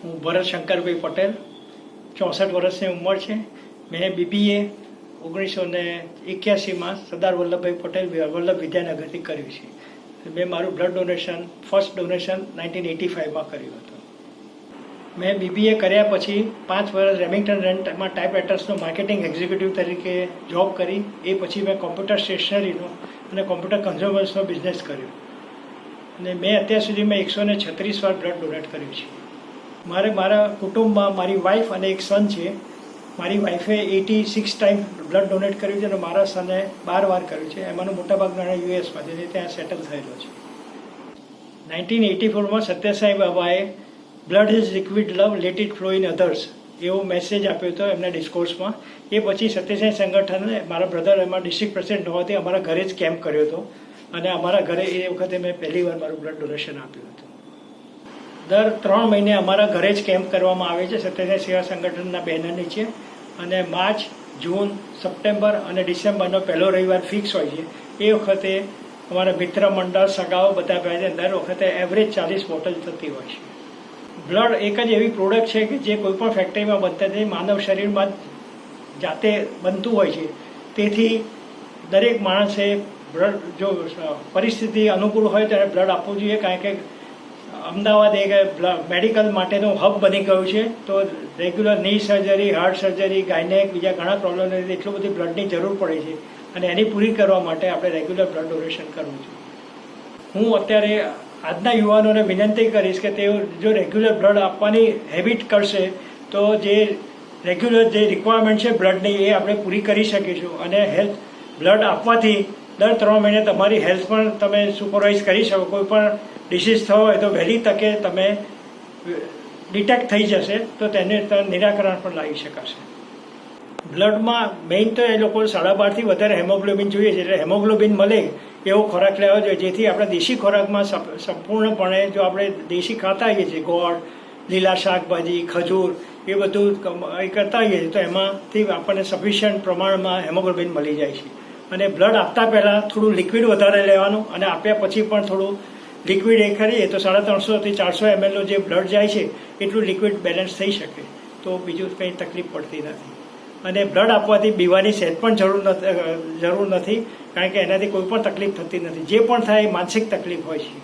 હું ભરત શંકરભાઈ પટેલ, 64 વર્ષની ઉંમર છે. મેં BBA 1981માં સરદાર વલ્લભભાઈ પટેલ વલ્લભ વિદ્યાનગરથી કર્યું છે. મેં મારું બ્લડ ડોનેશન ફર્સ્ટ ડોનેશન 1985માં કર્યું હતું. મેં BBA કર્યા પછી 5 વર્ષ રેમિંગ્ટન રેન્ટમાં ટાઈપરાઇટર્સનો માર્કેટિંગ એક્ઝિક્યુટિવ તરીકે જોબ કરી. એ પછી મેં કોમ્પ્યુટર સ્ટેશનરીનો અને કોમ્પ્યુટર કન્ઝ્યુમર્સનો બિઝનેસ કર્યો અને મેં અત્યાર સુધીમાં 136 વાર બ્લડ ડોનેટ કર્યું છે. મારા કુટુંબમાં મારી વાઈફ અને એક સન છે. મારી વાઈફે 86 ટાઈમ બ્લડ ડોનેટ કર્યું છે અને મારા સને 12 વાર કર્યું છે. એમાંનો મોટાભાગના યુએસમાં છે, ત્યાં સેટલ થયેલો છે. 1984માં સત્યસાઈ બાબાએ blood is liquid love, let it flow in others એવો મેસેજ આપ્યો હતો એમના ડિસ્કોર્સમાં. એ પછી સત્યસાઈ સંગઠને મારા બ્રધર એમાં ડિસ્ટ્રિક્ટ પ્રેસિડેન્ટ હોવાથી અમારા ઘરે જ કેમ્પ કર્યો હતો અને અમારા ઘરે એ વખતે મેં પહેલી વાર મારું બ્લડ ડોનેશન આપ્યું હતું. દર 3 મહિને અમારા ઘરે જ કેમ્પ કરવામાં આવે છે સત્યસાઈ સેવા સંગઠનના બેનર નીચે, અને માર્ચ, જૂન, સપ્ટેમ્બર અને ડિસેમ્બરનો પહેલો રવિવાર ફિક્સ હોય છે. એ વખતે અમારા મિત્ર મંડળ, સગાઓ બધા ભેગા દર વખતે એવરેજ 40 બોટલ થતી હોય છે. બ્લડ એક જ એવી પ્રોડક્ટ છે કે જે કોઈપણ ફેક્ટરીમાં બનતા નથી, માનવ શરીરમાં જાતે બનતું હોય છે. તેથી દરેક માણસે બ્લડ, જો પરિસ્થિતિ અનુકૂળ હોય ત્યારે બ્લડ આપવું જોઈએ, કારણ કે અમદાવાદ એક મેડિકલ માટેનું હબ બની ગયું છે. તો રેગ્યુલર ની સર્જરી, હાર્ટ સર્જરી, ગાયનેક, બીજા ઘણા પ્રોબ્લેમ એટલું બધી બ્લડની જરૂર પડે છે અને એની પૂરી કરવા માટે આપણે રેગ્યુલર બ્લડ ડોનેશન કરવું જોઈએ. હું અત્યારે આજના યુવાનોને વિનંતી કરીશ કે તેઓ જો રેગ્યુલર બ્લડ આપવાની હેબિટ કરશે તો જે રેગ્યુલર જે રિક્વાયરમેન્ટ છે બ્લડની એ આપણે પૂરી કરી શકીશું. અને બ્લડ આપવાથી દર 3 મહિને તમારી હેલ્થ પણ તમે સુપરવાઇઝ કરી શકો. કોઈ પણ ડિસીઝ થયો હોય તો વહેલી તકે તમે ડિટેક્ટ થઈ જશે તો તેને નિરાકરણ પણ લાવી શકાશે. બ્લડમાં મેઇન તો એ લોકો 12.5થી વધારે હેમોગ્લોબિન જોઈએ છે, એટલે હેમોગ્લોબિન મળે એવો ખોરાક લેવો જોઈએ, જેથી આપણે દેશી ખોરાકમાં સંપૂર્ણપણે જો આપણે દેશી ખાતા હોઈએ છીએ, ગોળ, લીલા શાકભાજી, ખજૂર, એ બધું કરતા હોઈએ છીએ તો એમાંથી આપણને સફિશિયન્ટ પ્રમાણમાં હેમોગ્લોબિન મળી જાય છે. અને બ્લડ આપતા પહેલાં થોડું લિક્વિડ વધારે લેવાનું અને આપ્યા પછી પણ થોડું લિક્વિડ એ કરીએ તો 350થી 400 mlનો જે બ્લડ જાય છે એટલું લિક્વિડ બેલેન્સ થઈ શકે તો બીજું કંઈ તકલીફ પડતી નથી. અને બ્લડ આપવાથી બીવાની સહેજ પણ જરૂર નથી, કારણ કે એનાથી કોઈ પણ તકલીફ થતી નથી. જે પણ થાય એ માનસિક તકલીફ હોય છે.